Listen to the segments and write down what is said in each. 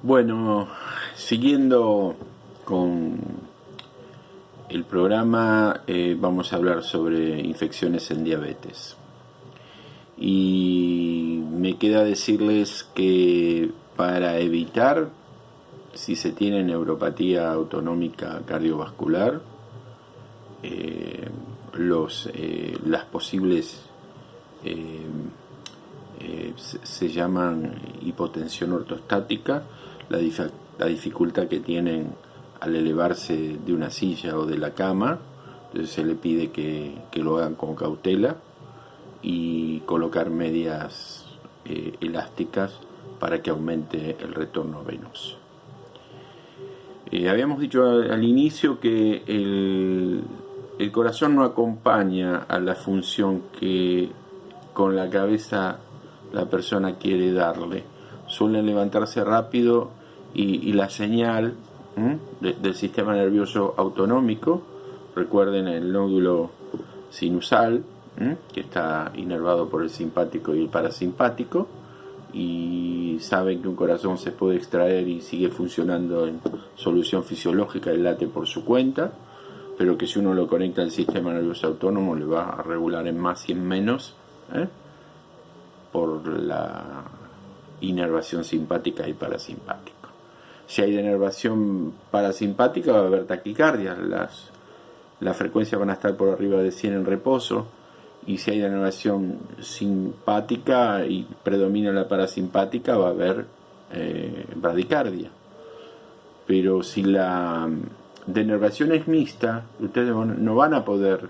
Bueno, siguiendo con el programa, vamos a hablar sobre infecciones en diabetes. Y me queda decirles que para evitar, si se tiene neuropatía autonómica cardiovascular, las posibles se llaman hipotensión ortostática, la dificultad que tienen al elevarse de una silla o de la cama. Entonces se le pide que lo hagan con cautela y colocar medias elásticas para que aumente el retorno venoso. Habíamos dicho al inicio que el corazón no acompaña a la función que con la cabeza la persona quiere darle. Suelen levantarse rápido y la señal del sistema nervioso autonómico, recuerden el nódulo sinusal, que está inervado por el simpático y el parasimpático, y saben que un corazón se puede extraer y sigue funcionando en solución fisiológica y late por su cuenta, pero que si uno lo conecta al sistema nervioso autónomo le va a regular en más y en menos, por la inervación simpática y parasimpática. Si hay denervación parasimpática va a haber taquicardia, las frecuencias van a estar por arriba de 100 en reposo, y si hay denervación simpática y predomina la parasimpática va a haber bradicardia. Pero si la denervación es mixta, ustedes no van a poder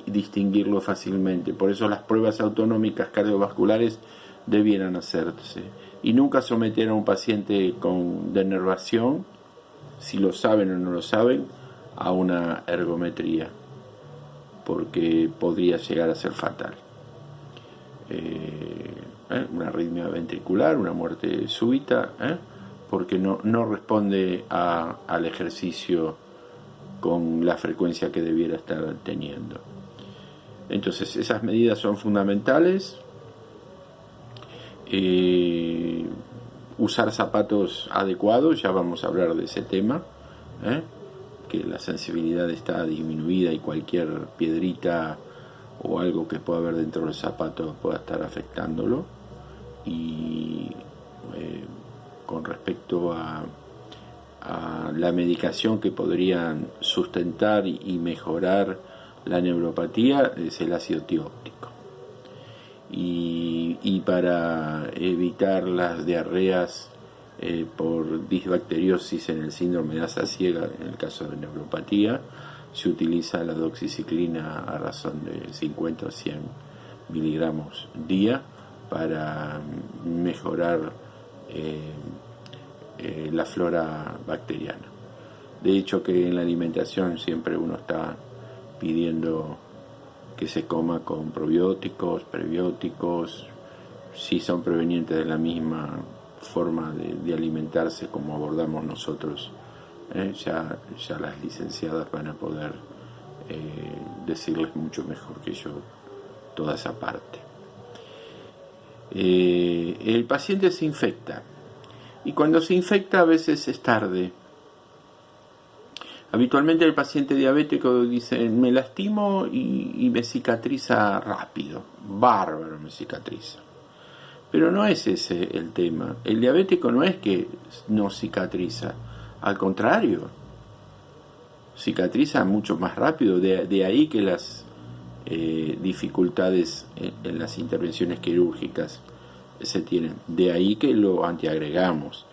distinguirlo fácilmente. Por eso las pruebas autonómicas cardiovasculares debieran hacerse, y nunca someter a un paciente con denervación, si lo saben o no lo saben, a una ergometría, porque podría llegar a ser fatal. Una arritmia ventricular, una muerte súbita, porque no responde al ejercicio con la frecuencia que debiera estar teniendo. Entonces esas medidas son fundamentales. Usar zapatos adecuados, ya vamos a hablar de ese tema, que la sensibilidad está disminuida y cualquier piedrita o algo que pueda haber dentro del zapato pueda estar afectándolo. Y con respecto a la medicación que podrían sustentar y mejorar la neuropatía, es el ácido tióptico. Y para evitar las diarreas por disbacteriosis en el síndrome de asa ciega, en el caso de neuropatía, se utiliza la doxiciclina a razón de 50 o 100 miligramos día para mejorar la flora bacteriana. De hecho, que en la alimentación siempre uno está pidiendo que se coma con probióticos, prebióticos, si son provenientes de la misma forma de alimentarse como abordamos nosotros. Ya las licenciadas van a poder decirles mucho mejor que yo toda esa parte. El paciente se infecta, y cuando se infecta a veces es tarde. Habitualmente el paciente diabético dice: me lastimo y me cicatriza rápido, bárbaro, me cicatriza. Pero no es ese el tema. El diabético no es que no cicatriza, al contrario, cicatriza mucho más rápido. De ahí que las dificultades en las intervenciones quirúrgicas se tienen. De ahí que lo antiagregamos.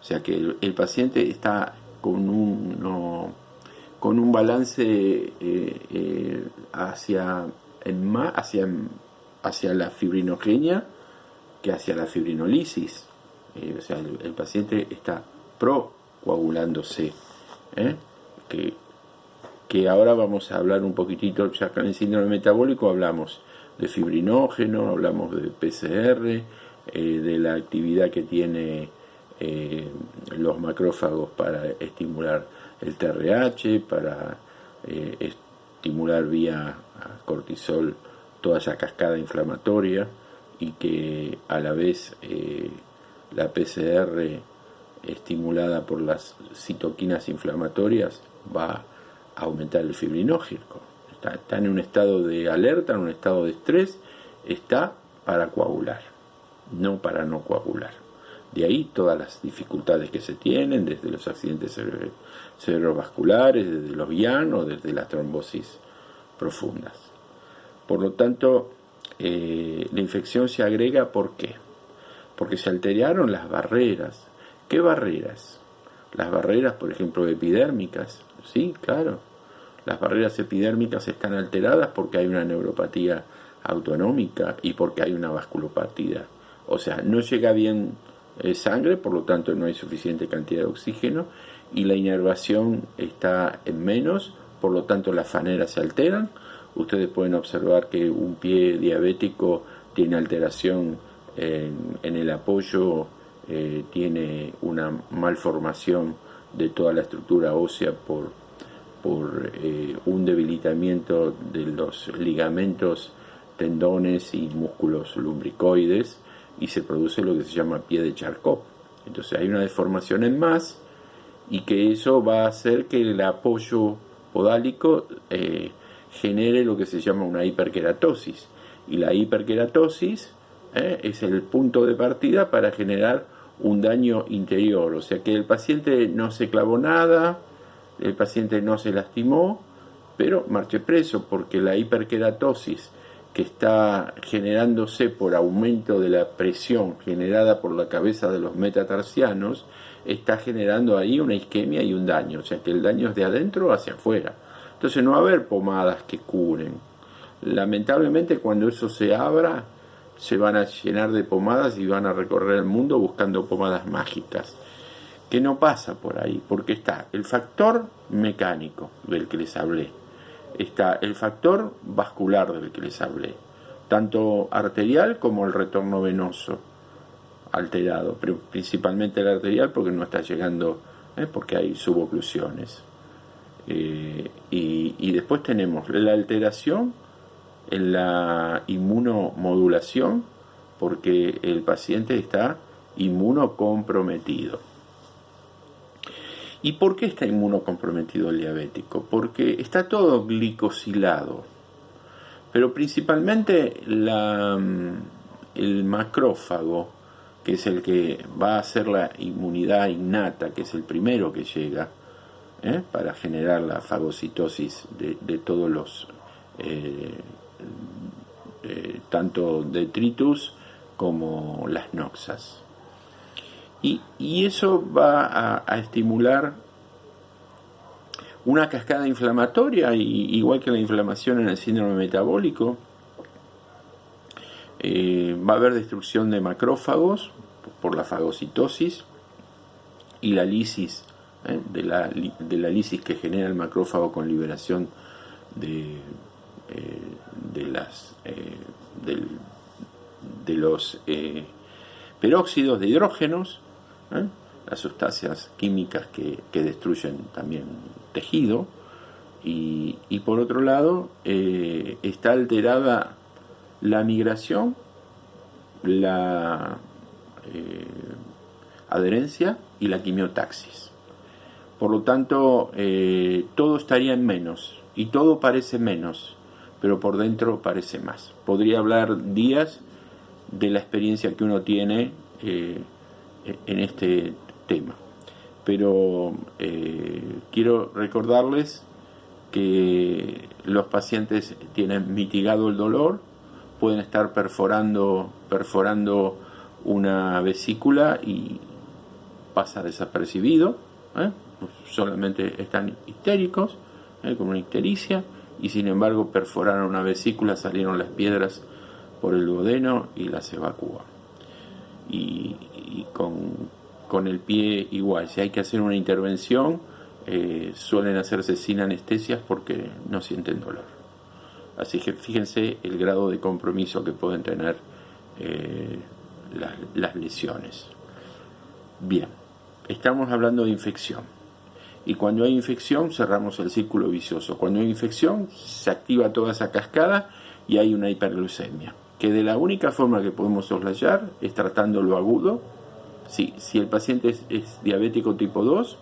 O sea que el paciente está con un balance hacia la fibrinogenia que hacia la fibrinolisis. O sea, el paciente está procoagulándose. Que ahora vamos a hablar un poquitito, ya con el síndrome metabólico hablamos de fibrinógeno, hablamos de PCR, de la actividad que tiene los macrófagos para estimular el TRH, para estimular vía cortisol toda esa cascada inflamatoria, y que a la vez la PCR estimulada por las citoquinas inflamatorias, va a aumentar el fibrinógeno. Está en un estado de alerta, en un estado de estrés, está para coagular, no para no coagular. De ahí todas las dificultades que se tienen, desde los accidentes cerebrovasculares, desde los llanos, desde las trombosis profundas. Por lo tanto, la infección se agrega, ¿por qué? Porque se alteraron las barreras. ¿Qué barreras? Las barreras, por ejemplo, epidérmicas. Sí, claro. Las barreras epidérmicas están alteradas porque hay una neuropatía autonómica y porque hay una vasculopatía. O sea, no llega bien sangre, por lo tanto no hay suficiente cantidad de oxígeno y la inervación está en menos, por lo tanto las faneras se alteran. Ustedes pueden observar que un pie diabético tiene alteración en el apoyo, tiene una malformación de toda la estructura ósea por un debilitamiento de los ligamentos, tendones y músculos lumbricoides, y se produce lo que se llama pie de Charcot. Entonces hay una deformación en más, y que eso va a hacer que el apoyo podálico genere lo que se llama una hiperkeratosis, y la hiperkeratosis es el punto de partida para generar un daño interior. O sea que el paciente no se clavó nada, el paciente no se lastimó, pero marche preso, porque la hiperkeratosis que está generándose por aumento de la presión generada por la cabeza de los metatarsianos está generando ahí una isquemia y un daño. O sea que el daño es de adentro hacia afuera. Entonces no va a haber pomadas que curen. Lamentablemente, cuando eso se abra, se van a llenar de pomadas y van a recorrer el mundo buscando pomadas mágicas, que no pasa por ahí, porque está el factor mecánico del que les hablé, está el factor vascular del que les hablé, tanto arterial como el retorno venoso alterado, pero principalmente el arterial porque no está llegando, porque hay suboclusiones. Y después tenemos la alteración en la inmunomodulación, porque el paciente está inmunocomprometido. ¿Y por qué está inmunocomprometido el diabético? Porque está todo glicosilado, pero principalmente el macrófago, que es el que va a hacer la inmunidad innata, que es el primero que llega para generar la fagocitosis de todos los tanto detritus como las noxas. Y eso va a estimular una cascada inflamatoria, igual que la inflamación en el síndrome metabólico. Va a haber destrucción de macrófagos por la fagocitosis y la lisis, de la lisis que genera el macrófago con liberación de los peróxidos de hidrógenos, las sustancias químicas que destruyen también tejido, y por otro lado está alterada la migración, la adherencia y la quimiotaxis. Por lo tanto, todo estaría en menos, y todo parece menos, pero por dentro parece más. Podría hablar días de la experiencia que uno tiene en este tema, pero quiero recordarles que los pacientes tienen mitigado el dolor, pueden estar perforando una vesícula y pasa desapercibido, solamente están histéricos, con una ictericia, y sin embargo perforaron una vesícula, salieron las piedras por el duodeno y las evacúan. Y con el pie igual, si hay que hacer una intervención, suelen hacerse sin anestesias porque no sienten dolor. Así que fíjense el grado de compromiso que pueden tener las lesiones. Bien, estamos hablando de infección. Y cuando hay infección cerramos el círculo vicioso. Cuando hay infección se activa toda esa cascada y hay una hiperglucemia, que de la única forma que podemos soslayar es tratando lo agudo, Si el paciente es diabético tipo 2,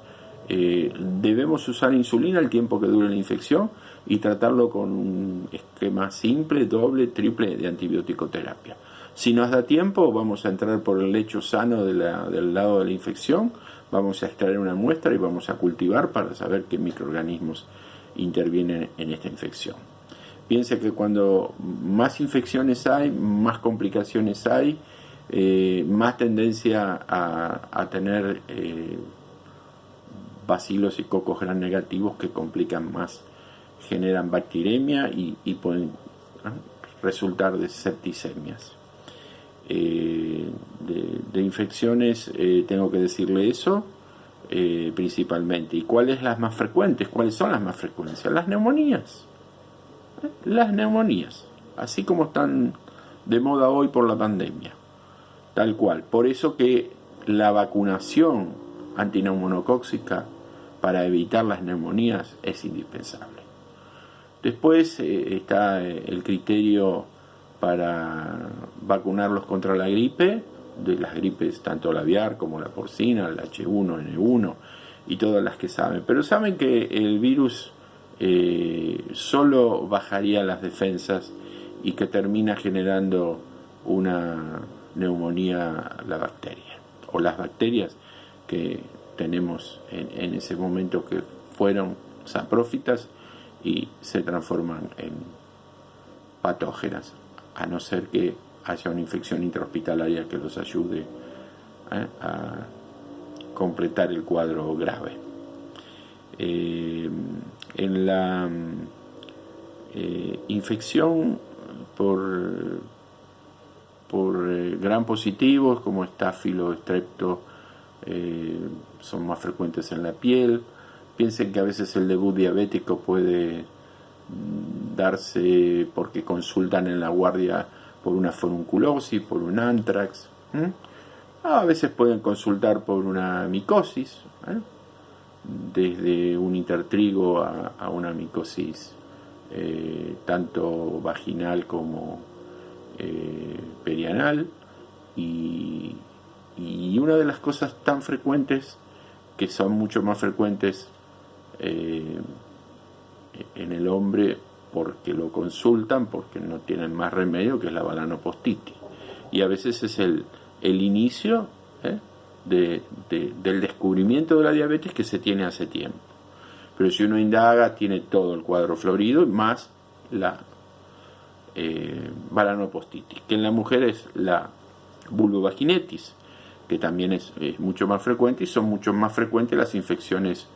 debemos usar insulina el tiempo que dure la infección y tratarlo con un esquema simple, doble, triple de antibiótico terapia. Si nos da tiempo, vamos a entrar por el lecho sano del lado de la infección, vamos a extraer una muestra y vamos a cultivar para saber qué microorganismos intervienen en esta infección. Piense que cuando más infecciones hay, más complicaciones hay, más tendencia a tener bacilos y cocos gram negativos que complican más, generan bacteremia y pueden resultar de septicemias. De infecciones tengo que decirle eso principalmente. ¿Y cuáles las más frecuentes? ¿Cuáles son las más frecuentes? Las neumonías. Las neumonías, así como están de moda hoy por la pandemia, tal cual. Por eso que la vacunación antineumocóxica para evitar las neumonías es indispensable. Después está el criterio para vacunarlos contra la gripe, de las gripes tanto la aviar como la porcina, el H1N1 y todas las que saben. Pero saben que el virus solo bajaría las defensas y que termina generando una neumonía la bacteria o las bacterias que tenemos en ese momento, que fueron saprófitas y se transforman en patógenas, a no ser que haya una infección intrahospitalaria que los ayude a completar el cuadro grave. En la infección por gram positivos como estáfilo, estrepto, son más frecuentes en la piel. Piensen que a veces el debut diabético puede darse porque consultan en la guardia por una furunculosis, por un antrax. A veces pueden consultar por una micosis, desde un intertrigo a una micosis tanto vaginal como perianal, y una de las cosas tan frecuentes, que son mucho más frecuentes en el hombre porque lo consultan, porque no tienen más remedio, que es la balanopostitis, y a veces es el inicio del descubrimiento de la diabetes que se tiene hace tiempo. Pero si uno indaga, tiene todo el cuadro florido más la balanopostitis, que en la mujer es la vulvovaginitis, que también es mucho más frecuente, y son mucho más frecuentes las infecciones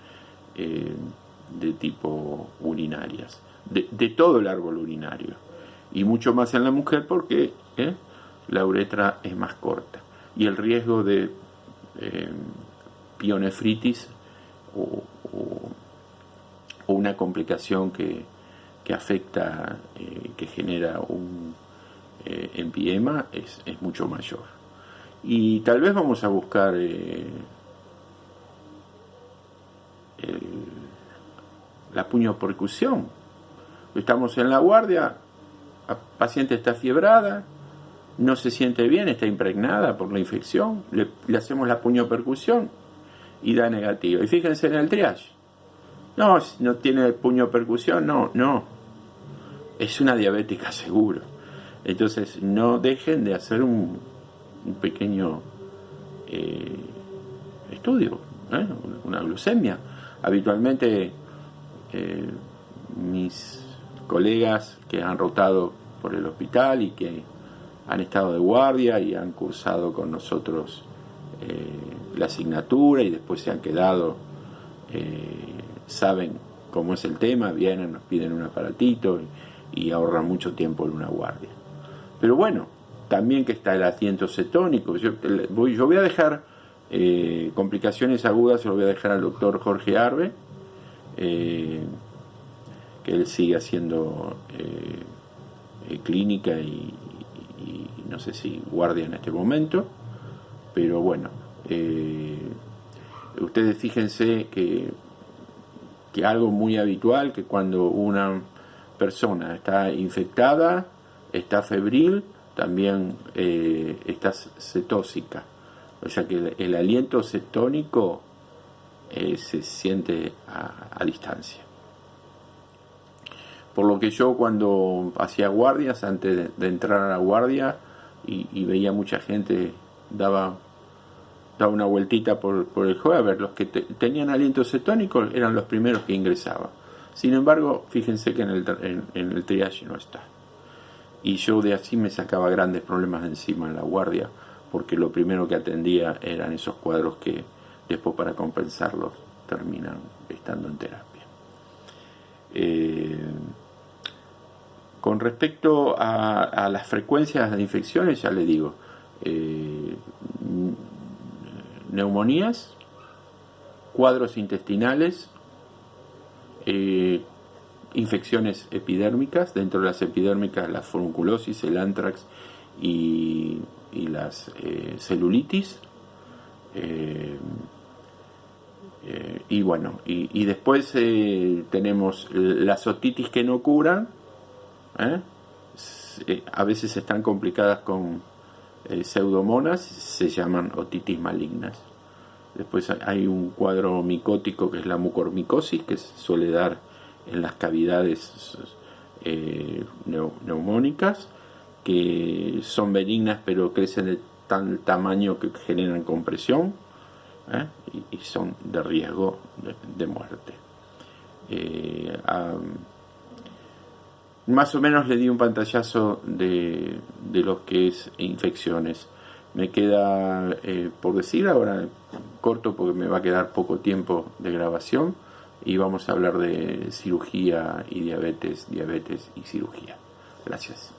de tipo urinarias, de todo el árbol urinario, y mucho más en la mujer porque la uretra es más corta, y el riesgo de pionefritis o una complicación que afecta, que genera un empiema es mucho mayor. Y tal vez vamos a buscar la puniopercusión. Estamos en la guardia, la paciente está fiebrada, no se siente bien, está impregnada por la infección, le hacemos la puniopercusión y da negativa. Y fíjense en el triage. No tiene puniopercusión, no. Es una diabética seguro. Entonces no dejen de hacer un pequeño estudio, una glucemia. Habitualmente mis colegas que han rotado por el hospital y que han estado de guardia y han cursado con nosotros la asignatura y después se han quedado, saben cómo es el tema, vienen, nos piden un aparatito y ahorran mucho tiempo en una guardia. Pero bueno, también que está el asiento cetónico. Yo voy a dejar complicaciones agudas, se lo voy a dejar al doctor Jorge Arbe, que él sigue haciendo clínica y no sé si guardia en este momento, pero bueno, ustedes fíjense que algo muy habitual, que cuando una persona está infectada, está febril, también está cetósica, O sea que el aliento cetónico se siente a distancia. Por lo que yo cuando hacía guardias, antes de entrar a la guardia, y veía mucha gente, daba una vueltita por el juego, a ver, los que tenían aliento cetónico eran los primeros que ingresaban. Sin embargo, fíjense que en el triage no está. Y yo de así me sacaba grandes problemas de encima en la guardia, porque lo primero que atendía eran esos cuadros que después, para compensarlos, terminan estando en terapia. Con respecto a las frecuencias de infecciones, ya le digo, neumonías, cuadros intestinales, infecciones epidérmicas, dentro de las epidérmicas la furunculosis, el anthrax y las celulitis, y bueno, y después tenemos las otitis que no curan, a veces están complicadas con pseudomonas, se llaman otitis malignas. Después hay un cuadro micótico que es la mucormicosis, que suele dar en las cavidades neumónicas, que son benignas pero crecen de tal tamaño que generan compresión, y son de riesgo de muerte. Más o menos le di un pantallazo de lo que es infecciones. Me queda por decir ahora, corto porque me va a quedar poco tiempo de grabación, y vamos a hablar de cirugía y diabetes y cirugía. Gracias.